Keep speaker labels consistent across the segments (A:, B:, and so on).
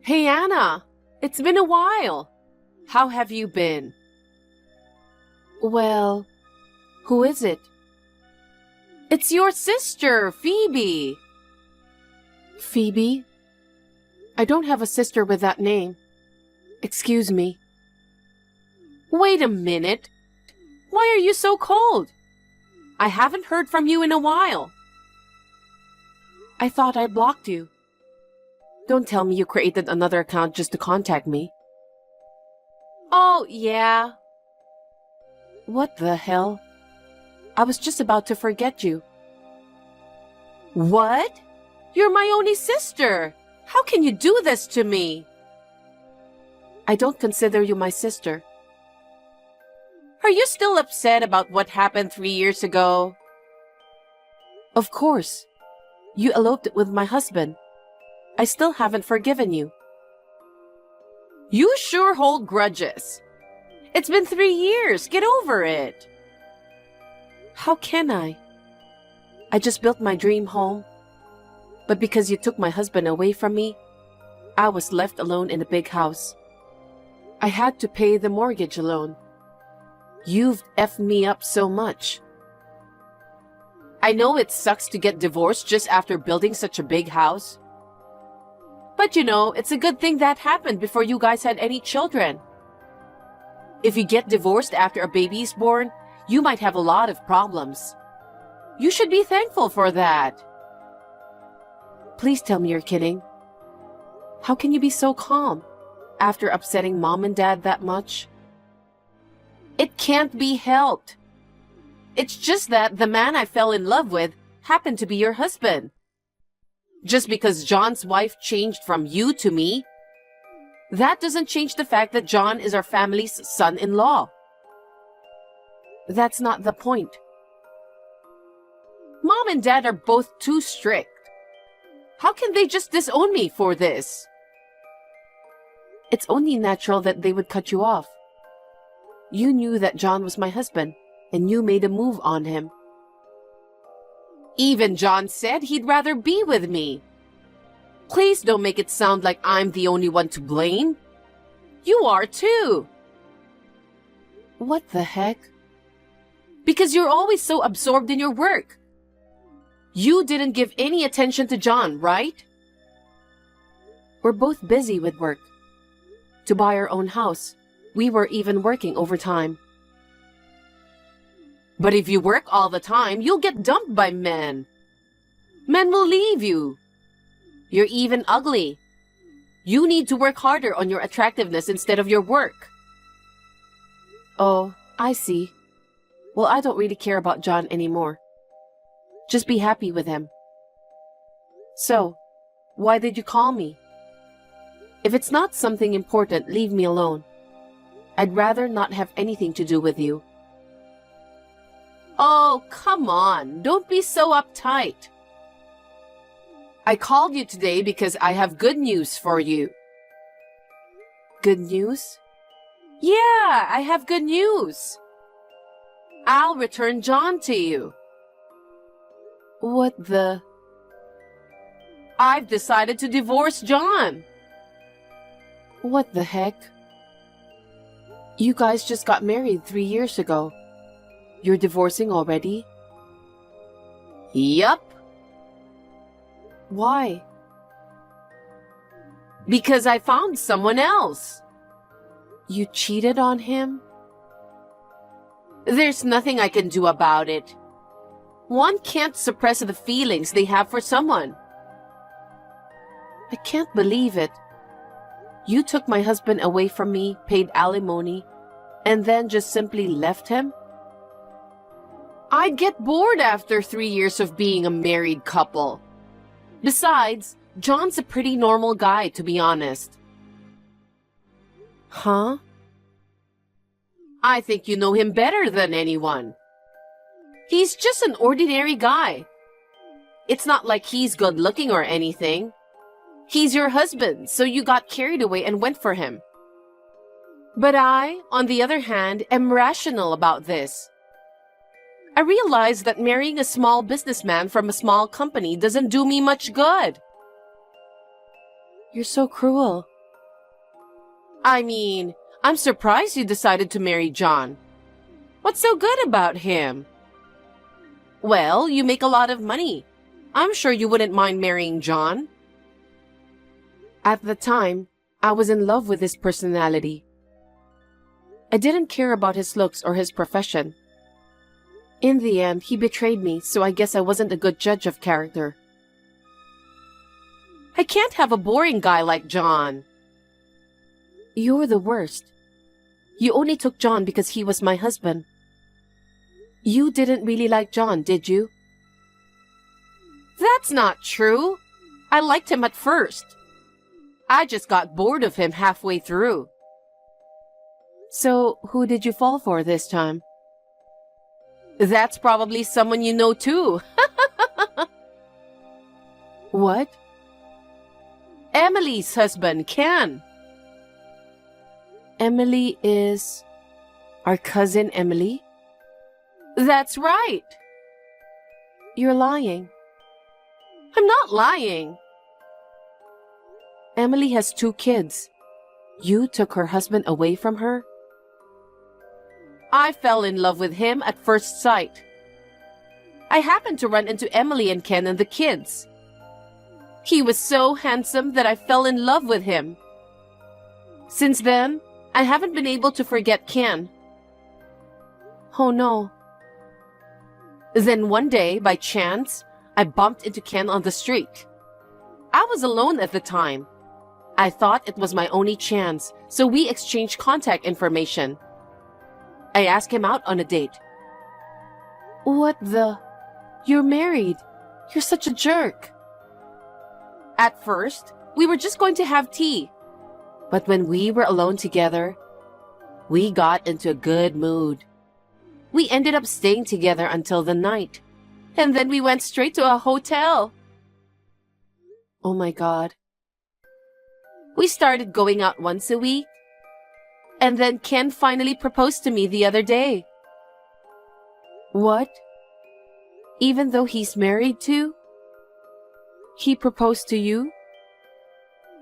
A: Hey Anna, it's been a while. How have you been? Well, who is it? It's your sister, Phoebe. Phoebe? I don't have a sister with that name. Excuse me. Wait a minute. Why are you so cold? I haven't heard from you in a while. I thought I blocked you. Don't tell me you created another account just to contact me. Oh, yeah. What the hell? I was just about to forget you. What? You're my only sister. How can you do this to me? I don't consider you my sister. Are you still upset about what happened 3 years ago? Of course. You eloped with my husband. I still haven't forgiven you. You sure hold grudges. It's been 3 years. Get over it. How can I? I just built my dream home. But because you took my husband away from me, I was left alone in a big house. I had to pay the mortgage alone. You've effed me up so much. I know it sucks to get divorced just after building such a big house. But you know, it's a good thing that happened before you guys had any children. If you get divorced after a baby is born, you might have a lot of problems. You should be thankful for that. Please tell me you're kidding. How can you be so calm after upsetting Mom and Dad that much? It can't be helped. It's just that the man I fell in love with happened to be your husband. Just because John's wife changed from you to me, that doesn't change the fact that John is our family's son-in-law. That's not the point. Mom and Dad are both too strict. How can they just disown me for this? It's only natural that they would cut you off. You knew that John was my husband, and you made a move on him. Even John said he'd rather be with me. Please don't make it sound like I'm the only one to blame. You are too. What the heck? Because you're always so absorbed in your work. You didn't give any attention to John, right? We're both busy with work. To buy our own house, we were even working overtime. But if you work all the time, you'll get dumped by men. Men will leave you. You're even ugly. You need to work harder on your attractiveness instead of your work. Oh, I see. Well, I don't really care about John anymore. Just be happy with him. So, why did you call me? If it's not something important, leave me alone. I'd rather not have anything to do with you. Oh, come on. Don't be so uptight. I called you today because I have good news for you. Good news? Yeah, I have good news. I'll return John to you. What the? I've decided to divorce John. What the heck? You guys just got married 3 years ago. You're divorcing already? Yup. Why? Because I found someone else. You cheated on him? There's nothing I can do about it. One can't suppress the feelings they have for someone. I can't believe it. You took my husband away from me, paid alimony, and then just simply left him? I'd get bored after 3 years of being a married couple. Besides, John's a pretty normal guy, to be honest. Huh? I think you know him better than anyone. He's just an ordinary guy. It's not like he's good-looking or anything. He's your husband, so you got carried away and went for him. But I, on the other hand, am rational about this. I realize that marrying a small businessman from a small company doesn't do me much good. You're so cruel. I mean, I'm surprised you decided to marry John. What's so good about him? Well, you make a lot of money. I'm sure you wouldn't mind marrying John. At the time, I was in love with his personality. I didn't care about his looks or his profession. In the end, he betrayed me, so I guess I wasn't a good judge of character. I can't have a boring guy like John. You're the worst. You only took John because he was my husband. You didn't really like John, did you? That's not true. I liked him at first. I just got bored of him halfway through. So, who did you fall for this time? That's probably someone you know too. What? Emily's husband, Ken. Emily is... our cousin Emily? That's right. You're lying. I'm not lying. Emily has 2 kids. You took her husband away from her? I fell in love with him at first sight. I happened to run into Emily and Ken and the kids. He was so handsome that I fell in love with him. Since then, I haven't been able to forget Ken. Oh no. Then one day, by chance, I bumped into Ken on the street. I was alone at the time. I thought it was my only chance, so we exchanged contact information. I asked him out on a date. What the? You're married. You're such a jerk. At first, we were just going to have tea. But when we were alone together, we got into a good mood. We ended up staying together until the night. And then we went straight to a hotel. Oh my God. We started going out once a week. And then Ken finally proposed to me the other day. What? Even though he's married too? He proposed to you?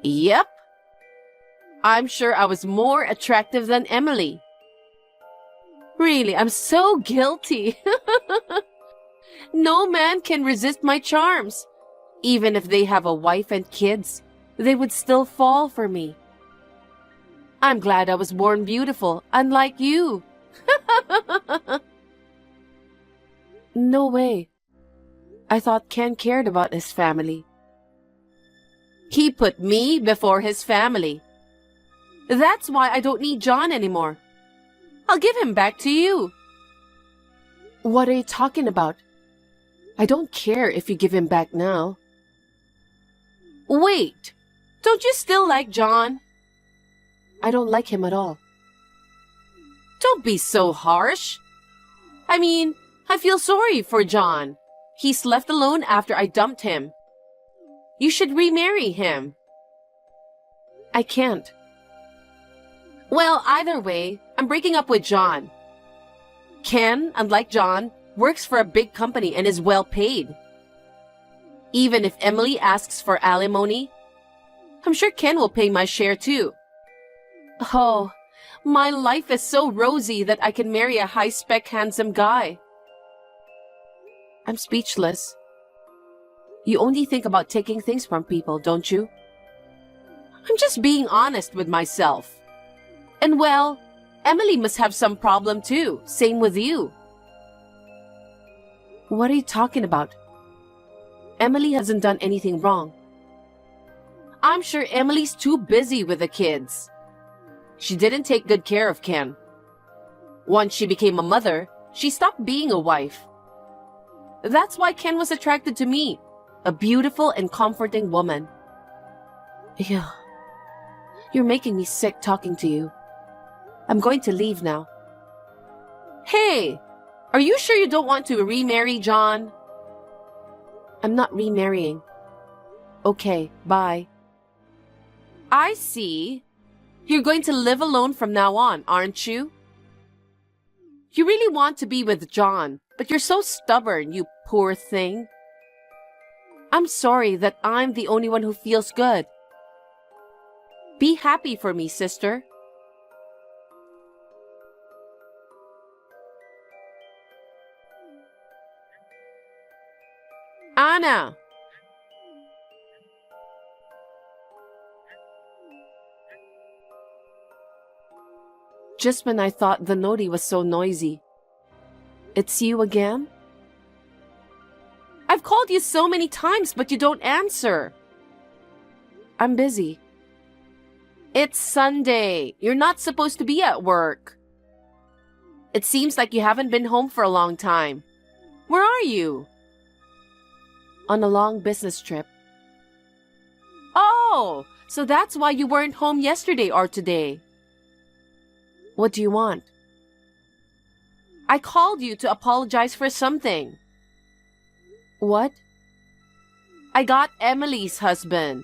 A: Yep. I'm sure I was more attractive than Emily. Really, I'm so guilty. No man can resist my charms. Even if they have a wife and kids, they would still fall for me. I'm glad I was born beautiful, unlike you. No way. I thought Ken cared about his family. He put me before his family. That's why I don't need John anymore. I'll give him back to you. What are you talking about? I don't care if you give him back now. Wait, don't you still like John? I don't like him at all. Don't be so harsh. I mean, I feel sorry for John. He's left alone after I dumped him. You should remarry him. I can't. Well, either way, I'm breaking up with John. Ken, unlike John, works for a big company and is well paid. Even if Emily asks for alimony, I'm sure Ken will pay my share too. Oh, my life is so rosy that I can marry a high-spec handsome guy. I'm speechless. You only think about taking things from people, don't you? I'm just being honest with myself. And well, Emily must have some problem too. Same with you. What are you talking about? Emily hasn't done anything wrong. I'm sure Emily's too busy with the kids. She didn't take good care of Ken. Once she became a mother, she stopped being a wife. That's why Ken was attracted to me, a beautiful and comforting woman. Ew. You're making me sick talking to you. I'm going to leave now. Hey, are you sure you don't want to remarry John? I'm not remarrying. Okay, bye. I see. You're going to live alone from now on, aren't you? You really want to be with John, but you're so stubborn, you poor thing. I'm sorry that I'm the only one who feels good. Be happy for me, sister. na. Just when I thought the noti was so noisy. It's you again? I've called you so many times, but you don't answer. I'm busy. It's Sunday. You're not supposed to be at work. It seems like you haven't been home for a long time. Where are you? On a long business trip. Oh, so that's why you weren't home yesterday or today. What do you want? I called you to apologize for something. What? I got Emily's husband.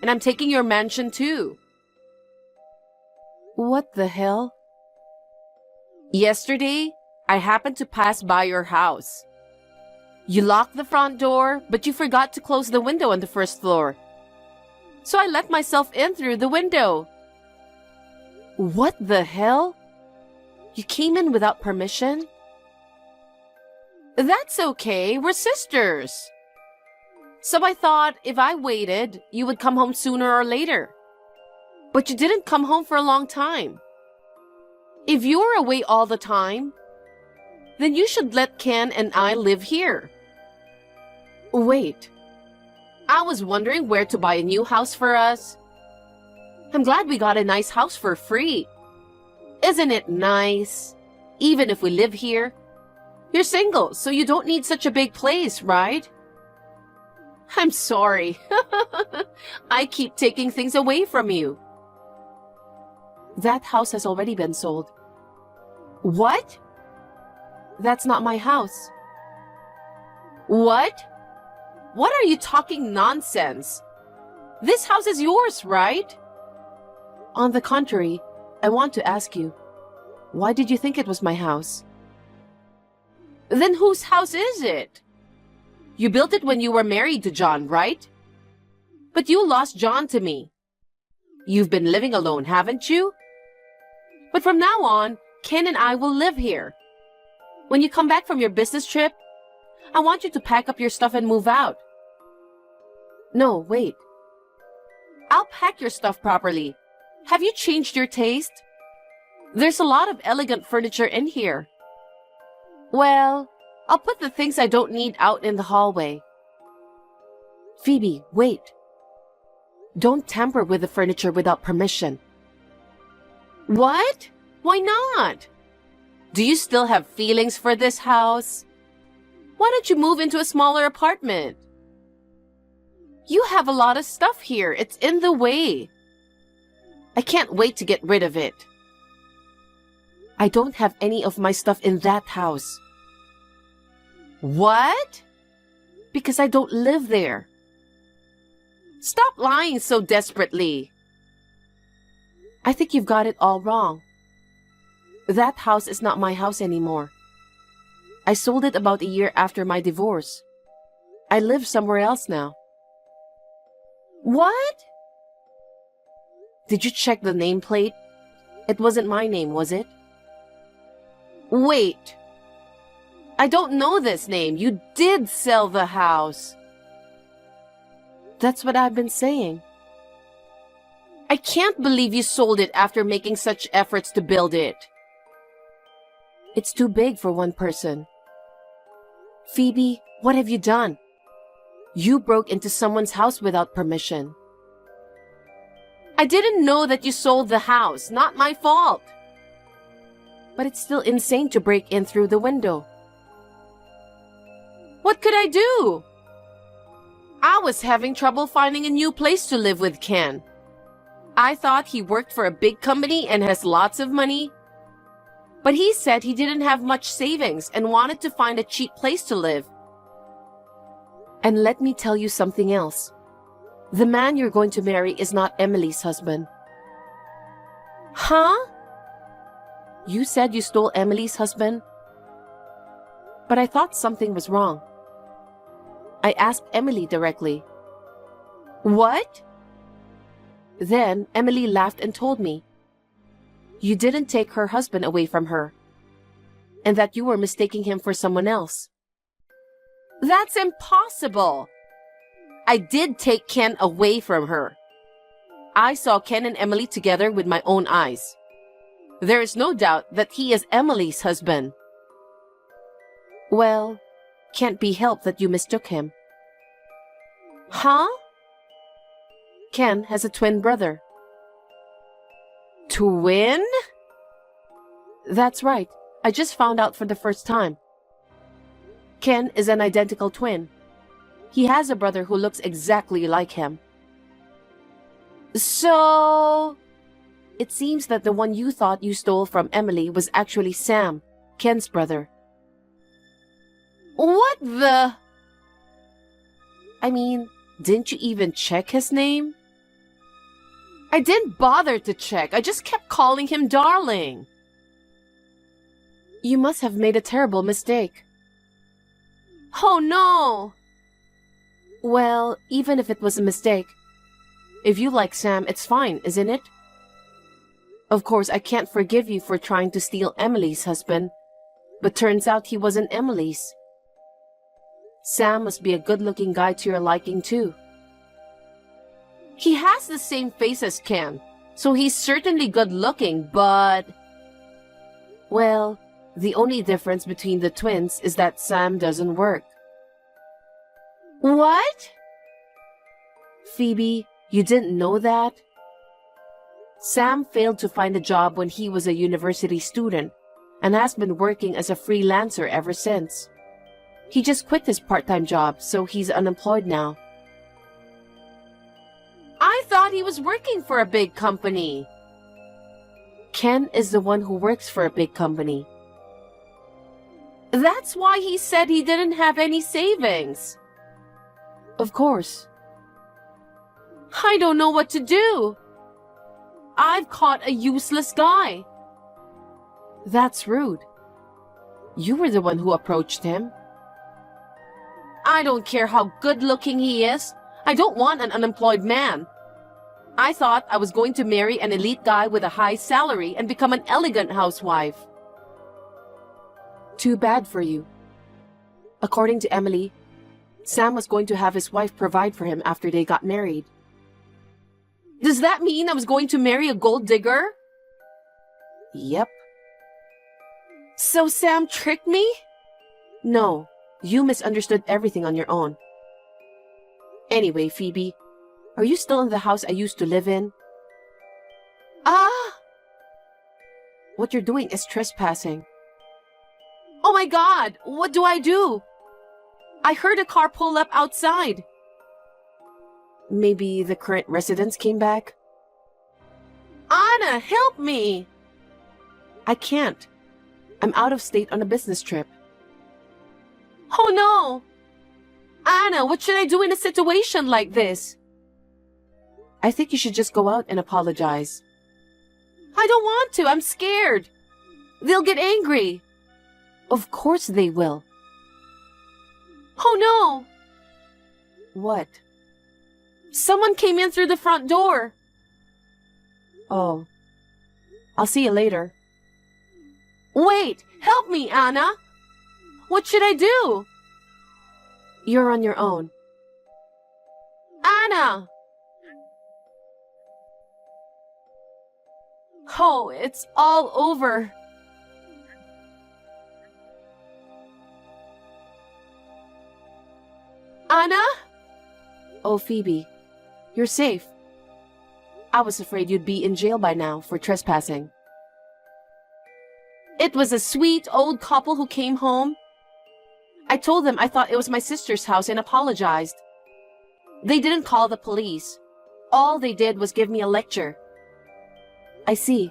A: And I'm taking your mansion too. What the hell? Yesterday, I happened to pass by your house. You locked the front door, but you forgot to close the window on the first floor. So I let myself in through the window. What the hell? You came in without permission? That's okay, we're sisters. So I thought if I waited, you would come home sooner or later. But you didn't come home for a long time. If you're away all the time, then you should let Ken and I live here. Wait, I was wondering where to buy a new house for us. I'm glad we got a nice house for free. Isn't it nice? Even if we live here. You're single, so you don't need such a big place, right? I'm sorry. I keep taking things away from you. That house has already been sold. What? That's not my house. What? What are you talking nonsense? This house is yours, right? On the contrary, I want to ask you, why did you think it was my house? Then whose house is it? You built it when you were married to John, right? But you lost John to me. You've been living alone, haven't you? But from now on, Ken and I will live here. When you come back from your business trip, I want you to pack up your stuff and move out. No, wait. I'll pack your stuff properly. Have you changed your taste? There's a lot of elegant furniture in here. Well, I'll put the things I don't need out in the hallway. Phoebe, wait. Don't tamper with the furniture without permission. What? Why not? Do you still have feelings for this house? Why don't you move into a smaller apartment? You have a lot of stuff here. It's in the way. I can't wait to get rid of it. I don't have any of my stuff in that house. What? Because I don't live there. Stop lying so desperately. I think you've got it all wrong. That house is not my house anymore. I sold it about a year after my divorce. I live somewhere else now. What? Did you check the nameplate? It wasn't my name, was it? Wait. I don't know this name. You did sell the house. That's what I've been saying. I can't believe you sold it after making such efforts to build it. It's too big for one person. Phoebe, what have you done? You broke into someone's house without permission. I didn't know that you sold the house. Not my fault. But it's still insane to break in through the window. What could I do? I was having trouble finding a new place to live with Ken. I thought he worked for a big company and has lots of money. But he said he didn't have much savings and wanted to find a cheap place to live. And let me tell you something else. The man you're going to marry is not Emily's husband. Huh? You said you stole Emily's husband? But I thought something was wrong. I asked Emily directly. What? Then Emily laughed and told me. You didn't take her husband away from her, and that you were mistaking him for someone else. That's impossible. I did take Ken away from her. I saw Ken and Emily together with my own eyes. There is no doubt that he is Emily's husband. Well, can't be helped that you mistook him. Huh? Ken has a twin brother. Twin? That's right. I just found out for the first time. Ken is an identical twin. He has a brother who looks exactly like him. So, it seems that the one you thought you stole from Emily was actually Sam, Ken's brother. What the? I mean, didn't you even check his name? I didn't bother to check. I just kept calling him darling. You must have made a terrible mistake. Oh no! Well, even if it was a mistake, if you like Sam, it's fine, isn't it? Of course, I can't forgive you for trying to steal Emily's husband, but turns out he wasn't Emily's. Sam must be a good-looking guy to your liking, too. He has the same face as Ken, so he's certainly good-looking, but... Well, the only difference between the twins is that Sam doesn't work. What? Phoebe, you didn't know that? Sam failed to find a job when he was a university student and has been working as a freelancer ever since. He just quit his part-time job, so he's unemployed now. I thought he was working for a big company. Ken is the one who works for a big company. That's why he said he didn't have any savings. Of course. I don't know what to do. I've caught a useless guy. That's rude. You were the one who approached him. I don't care how good-looking he is. I don't want an unemployed man. I thought I was going to marry an elite guy with a high salary and become an elegant housewife. Too bad for you. According to Emily, Sam was going to have his wife provide for him after they got married. Does that mean I was going to marry a gold digger? Yep. So Sam tricked me? No, you misunderstood everything on your own. Anyway, Phoebe, are you still in the house I used to live in? What you're doing is trespassing. Oh my God, what do I do? I heard a car pull up outside. Maybe the current residents came back? Anna, help me! I can't. I'm out of state on a business trip. Oh no! Anna, what should I do in a situation like this? I think you should just go out and apologize. I don't want to. I'm scared. They'll get angry. Of course they will. Oh no! What? Someone came in through the front door. Oh. I'll see you later. Wait! Help me, Anna! What should I do? You're on your own. Anna! Oh, it's all over. Anna? Oh, Phoebe, you're safe. I was afraid you'd be in jail by now for trespassing. It was a sweet old couple who came home. I told them I thought it was my sister's house and apologized. They didn't call the police. All they did was give me a lecture. I see.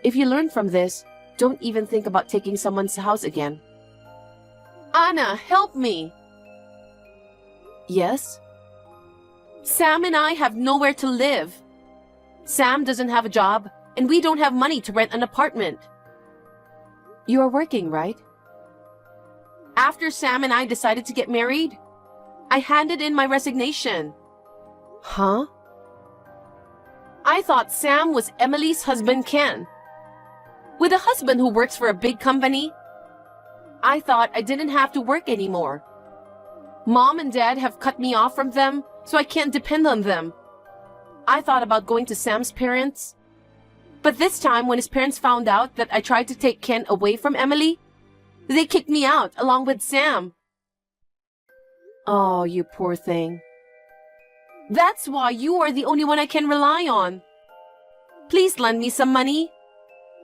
A: If you learn from this, don't even think about taking someone's house again. Anna, help me! Yes? Sam and I have nowhere to live. Sam doesn't have a job, and we don't have money to rent an apartment. You are working, right? After Sam and I decided to get married, I handed in my resignation. Huh? I thought Sam was Emily's husband, Ken. With a husband who works for a big company, I thought I didn't have to work anymore Mom and Dad have cut me off from them, so I can't depend on them. I thought about going to Sam's parents. But this time, when his parents found out that I tried to take Ken away from Emily, they kicked me out along with Sam. Oh, you poor thing. That's why you are the only one I can rely on. Please lend me some money.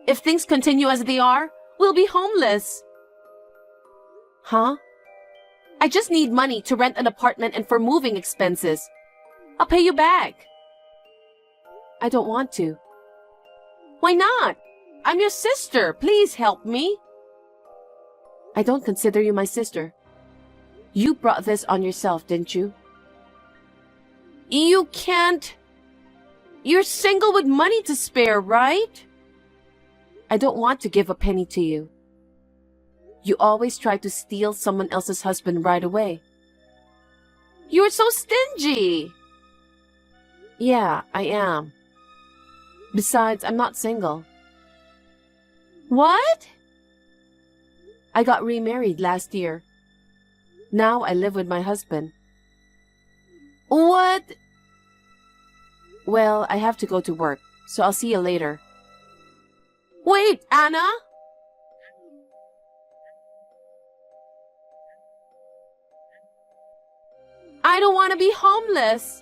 A: If things continue as they are, we'll be homeless. Huh? I just need money to rent an apartment and for moving expenses. I'll pay you back. I don't want to. Why not? I'm your sister. Please help me. I don't consider you my sister. You brought this on yourself, didn't you? You can't. You're single with money to spare, right? I don't want to give a penny to you. You always try to steal someone else's husband right away. You're so stingy. Yeah, I am. Besides, I'm not single. What? I got remarried last year. Now I live with my husband. What? Well, I have to go to work, so I'll see you later. Wait, Anna? I don't want to be homeless.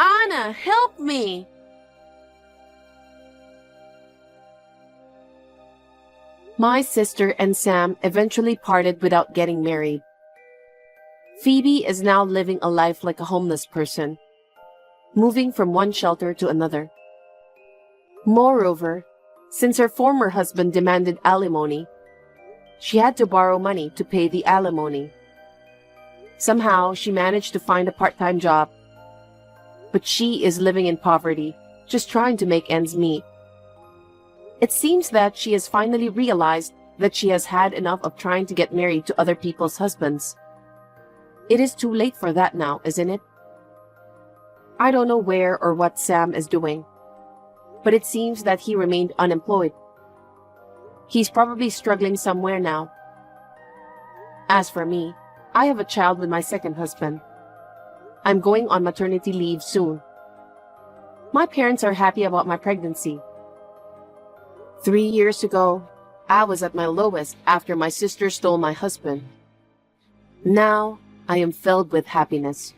A: Anna, help me. My sister and Sam eventually parted without getting married. Phoebe is now living a life like a homeless person, moving from one shelter to another. Moreover, since her former husband demanded alimony, she had to borrow money to pay the alimony. Somehow, she managed to find a part-time job, but she is living in poverty, just trying to make ends meet. It seems that she has finally realized that she has had enough of trying to get married to other people's husbands. It is too late for that now, isn't it? I don't know where or what Sam is doing, but it seems that he remained unemployed. He's probably struggling somewhere now. As for me, I have a child with my second husband. I'm going on maternity leave soon. My parents are happy about my pregnancy. 3 years ago, I was at my lowest after my sister stole my husband. Now, I am filled with happiness.